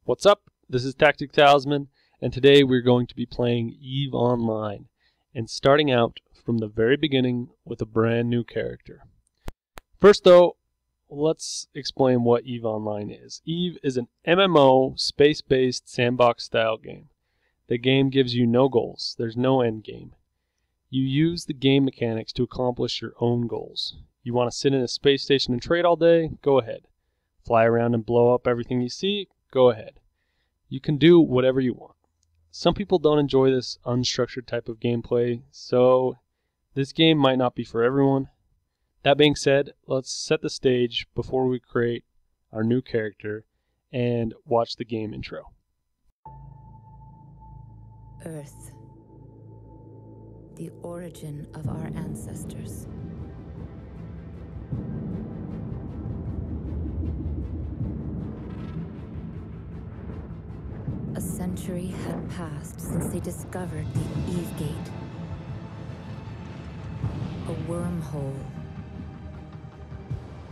What's up? This is Talisman, and today we're going to be playing EVE Online, and starting out from the very beginning with a brand new character. First though, let's explain what EVE Online is. EVE is an MMO, space-based, sandbox-style game. The game gives you no goals. There's no end game. You use the game mechanics to accomplish your own goals. You want to sit in a space station and trade all day? Go ahead. Fly around and blow up everything you see? Go ahead. You can do whatever you want. Some people don't enjoy this unstructured type of gameplay, so this game might not be for everyone. That being said, let's set the stage before we create our new character and watch the game intro. Earth, the origin of our ancestors. A century had passed since they discovered the Eve Gate, a wormhole,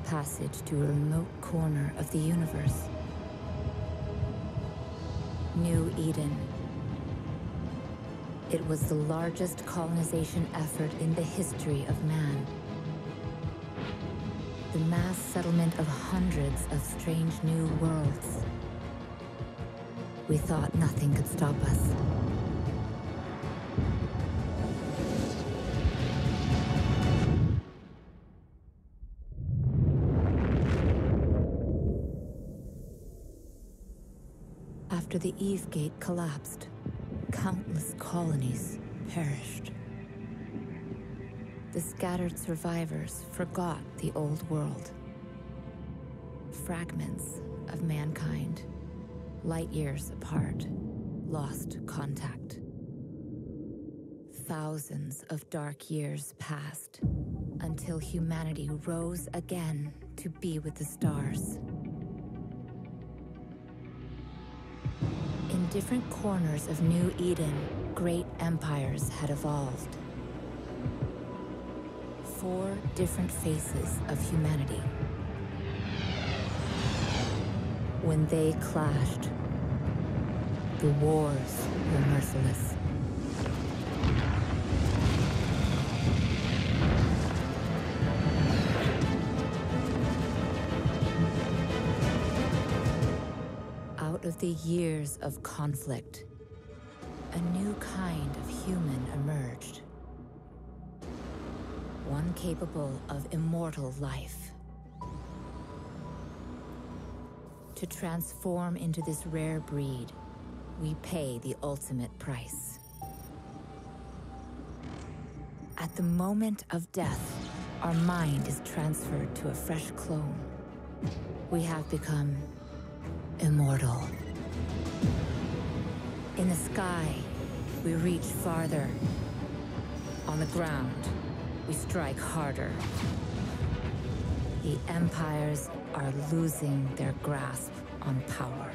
passage to a remote corner of the universe. New Eden. It was the largest colonization effort in the history of man. The mass settlement of hundreds of strange new worlds. We thought nothing could stop us. After the Eve Gate collapsed, countless colonies perished. The scattered survivors forgot the old world. Fragments of mankind, light years apart, lost contact. Thousands of dark years passed until humanity rose again to be with the stars. In different corners of New Eden, great empires had evolved. 4 different faces of humanity. When they clashed, the wars were merciless. Out of the years of conflict, a new kind of human emerged. One capable of immortal life. To transform into this rare breed, we pay the ultimate price. At the moment of death, our mind is transferred to a fresh clone. We have become immortal. In the sky, we reach farther. On the ground, we strike harder. The empires are losing their grasp on power.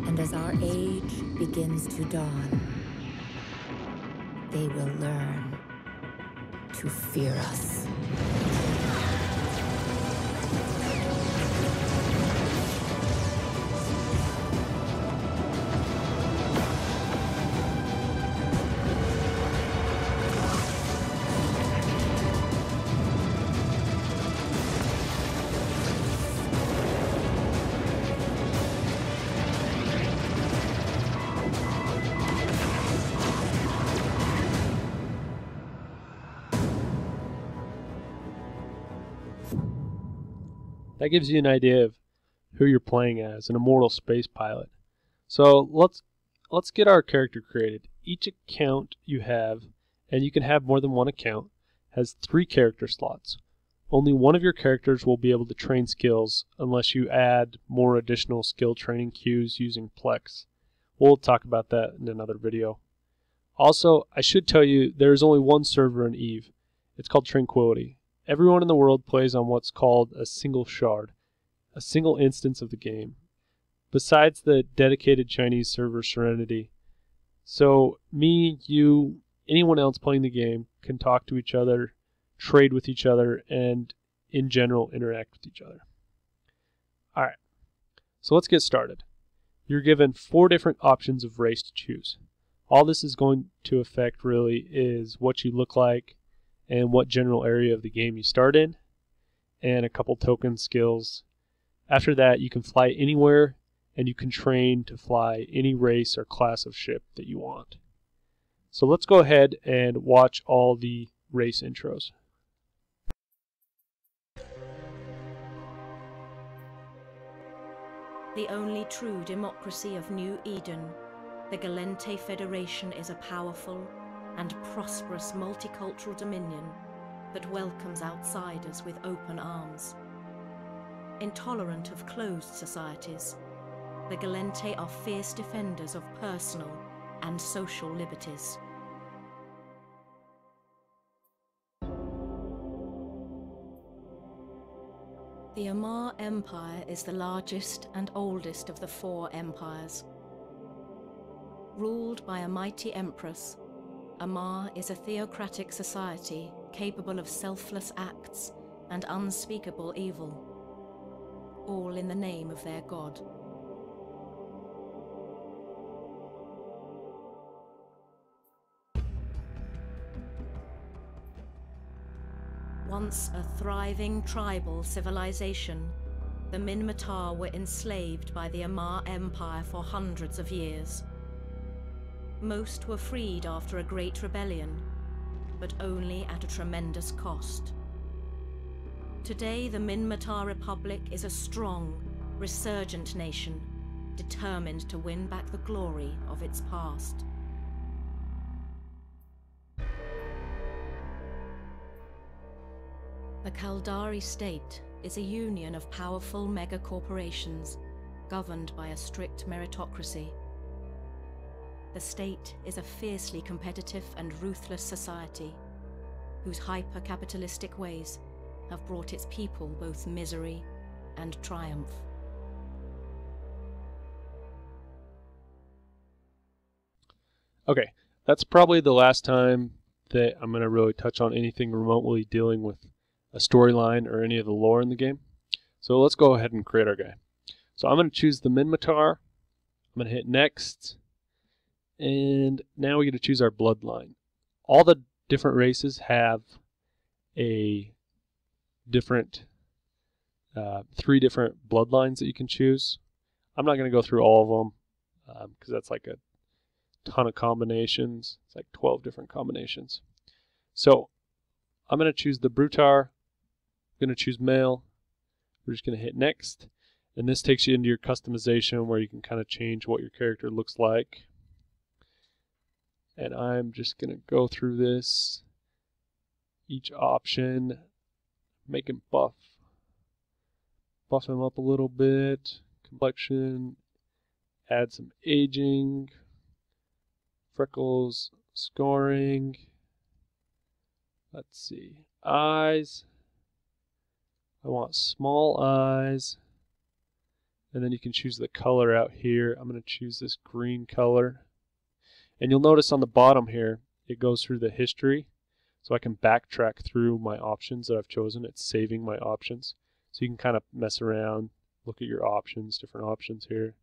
And as our age begins to dawn, they will learn to fear us. That gives you an idea of who you're playing as, an immortal space pilot. So let's get our character created. Each account you have, and you can have more than one account, has 3 character slots. Only one of your characters will be able to train skills unless you add more additional skill training queues using Plex. We'll talk about that in another video. Also, I should tell you there is only one server in EVE. It's called Tranquility. Everyone in the world plays on what's called a single shard, a single instance of the game, besides the dedicated Chinese server Serenity. So me, you, anyone else playing the game can talk to each other, trade with each other, and in general interact with each other. Alright, so let's get started. You're given 4 different options of race to choose. All this is going to affect really is what you look like and what general area of the game you start in, and a couple token skills. After that, you can fly anywhere, and you can train to fly any race or class of ship that you want. So let's go ahead and watch all the race intros. The only true democracy of New Eden, the Gallente Federation is a powerful and prosperous multicultural dominion that welcomes outsiders with open arms. Intolerant of closed societies, the Gallente are fierce defenders of personal and social liberties. The Amar Empire is the largest and oldest of the 4 empires. Ruled by a mighty empress, Amar is a theocratic society capable of selfless acts and unspeakable evil, all in the name of their god. Once a thriving tribal civilization, the Minmatar were enslaved by the Amar Empire for hundreds of years. Most were freed after a great rebellion, but only at a tremendous cost. Today, the Minmatar Republic is a strong, resurgent nation, determined to win back the glory of its past. The Kaldari state is a union of powerful mega-corporations governed by a strict meritocracy. The state is a fiercely competitive and ruthless society whose hyper-capitalistic ways have brought its people both misery and triumph. Okay, that's probably the last time that I'm going to really touch on anything remotely dealing with a storyline or any of the lore in the game. So let's go ahead and create our guy. So I'm going to choose the Minmatar. I'm going to hit next. And now we get to choose our bloodline. All the different races have a different, 3 different bloodlines that you can choose. I'm not going to go through all of them because that's like a ton of combinations. It's like 12 different combinations. So I'm going to choose the Brutar. I'm going to choose male. We're just going to hit next. And this takes you into your customization where you can kind of change what your character looks like. And I'm just going to go through this, each option, make him buff him up a little bit, complexion, add some aging, freckles, scoring, let's see, eyes, I want small eyes, and then you can choose the color out here. I'm going to choose this green color. And you'll notice on the bottom here, it goes through the history. So I can backtrack through my options that I've chosen. It's saving my options. So you can kind of mess around, look at your options, different options here.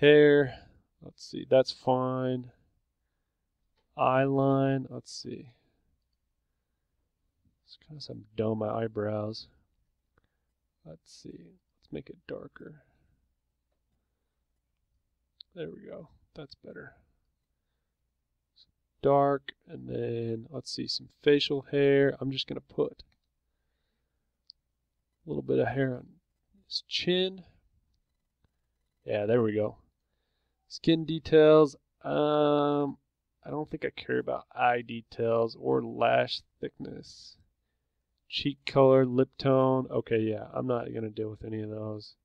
Hair, let's see, that's fine. Eyeline, let's see. It's kind of some dumb eyebrows. Let's see, let's make it darker. There we go, that's better. Dark, and then let's see, some facial hair. I'm just going to put a little bit of hair on his chin. Yeah, there we go. Skin details. I don't think I care about eye details or lash thickness. Cheek color, lip tone. Okay, yeah, I'm not going to deal with any of those.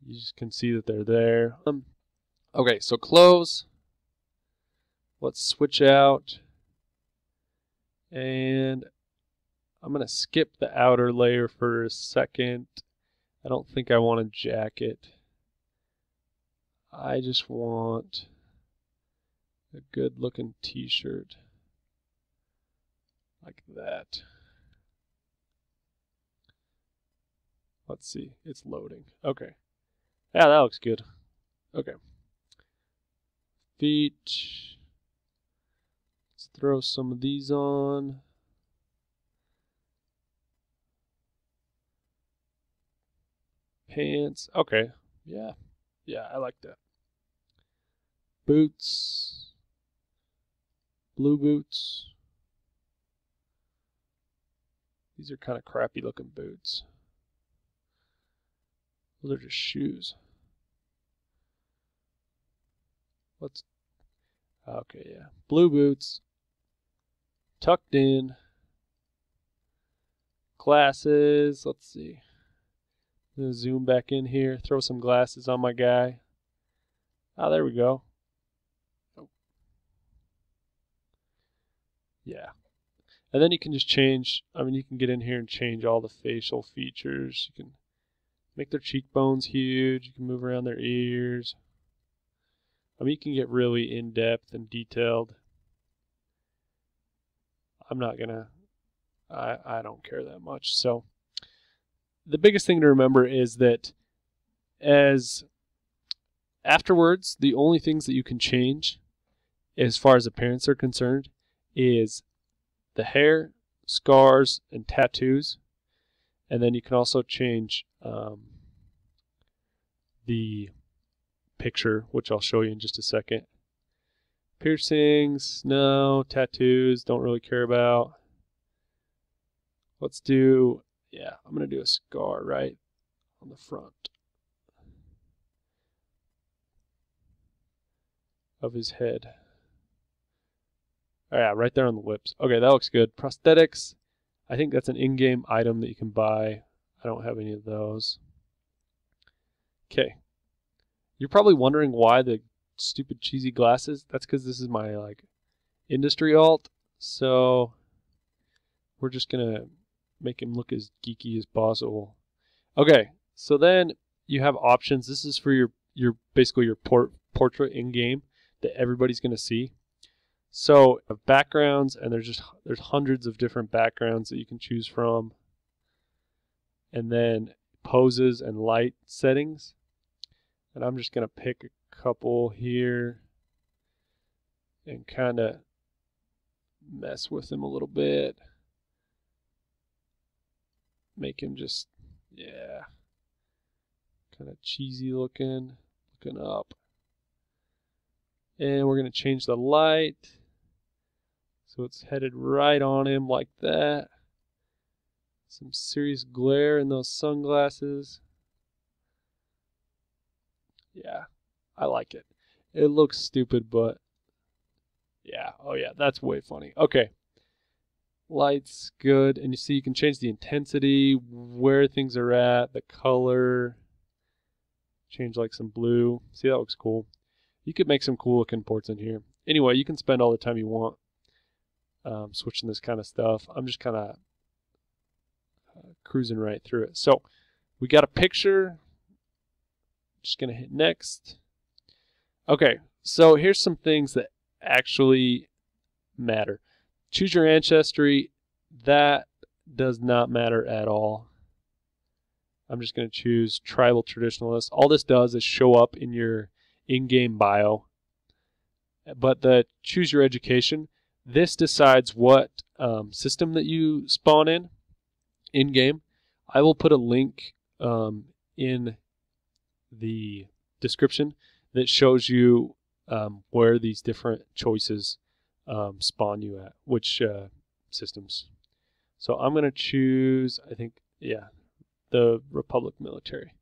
You just can see that they're there. Okay, so clothes. Let's switch out, and I'm going to skip the outer layer for a second. I don't think I want a jacket. I just want a good looking t-shirt like that. Let's see. It's loading. Okay. Yeah, that looks good. Okay. Feet. Let's throw some of these on. Pants. Okay. Yeah. Yeah, I like that. Boots. Blue boots. These are kind of crappy looking boots. Those are just shoes. Okay, yeah. Blue boots. Tucked in. Glasses. Let's see. I'm going to zoom back in here. Throw some glasses on my guy. Oh, there we go. Oh. Yeah. And then you can just change, you can get in here and change all the facial features. You can make their cheekbones huge. You can move around their ears. You can get really in-depth and detailed. I'm not gonna, I don't care that much. So the biggest thing to remember is that afterwards, the only things that you can change as far as appearance are concerned is the hair, scars, and tattoos. And then you can also change the picture, which I'll show you in just a second. Piercings, no. Tattoos, don't really care about. Let's do, yeah, I'm going to do a scar right on the front of his head. Oh, yeah, right there on the lips. Okay, that looks good. Prosthetics, I think that's an in-game item that you can buy. I don't have any of those. Okay. You're probably wondering why the stupid cheesy glasses. That's because this is my industry alt. So we're just going to make him look as geeky as possible. Okay, so then you have options. This is for your basically your portrait in-game that everybody's going to see. So backgrounds, and there's hundreds of different backgrounds that you can choose from. And then poses and light settings. And I'm just going to pick a couple here and kind of mess with him a little bit. Make him just, yeah, kind of cheesy looking up. And we're going to change the light. So it's headed right on him like that. Some serious glare in those sunglasses. Yeah, I like it. It looks stupid, but yeah. Oh yeah, that's way funny. Okay. Lights, good. And you see you can change the intensity, where things are at, the color. Change some blue. See, that looks cool. You could make some cool looking ports in here. Anyway, you can spend all the time you want switching this kind of stuff. I'm just kind of cruising right through it. So we got a picture. Just going to hit next. Okay, so here's some things that actually matter. Choose your ancestry. That does not matter at all. I'm just going to choose tribal traditionalist. All this does is show up in your in-game bio. But the choose your education, this decides what system that you spawn in-game. I will put a link in the description that shows you where these different choices spawn you at, which systems. So I'm going to choose, I think, yeah, the Republic military.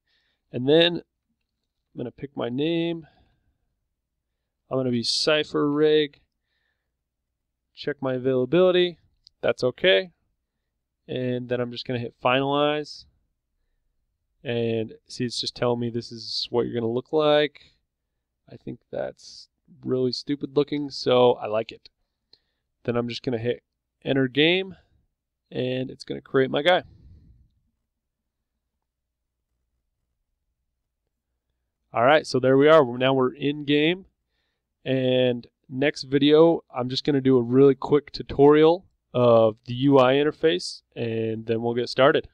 And then I'm going to pick my name. I'm going to be Cypher Rig. Check my availability. That's okay. And then I'm just going to hit finalize. And see, it's just telling me this is what you're going to look like. I think that's really stupid looking, so I like it. Then I'm just going to hit enter game, and it's going to create my guy. All right, so there we are. Now we're in game. And next video, I'm just going to do a really quick tutorial of the UI interface, and then we'll get started.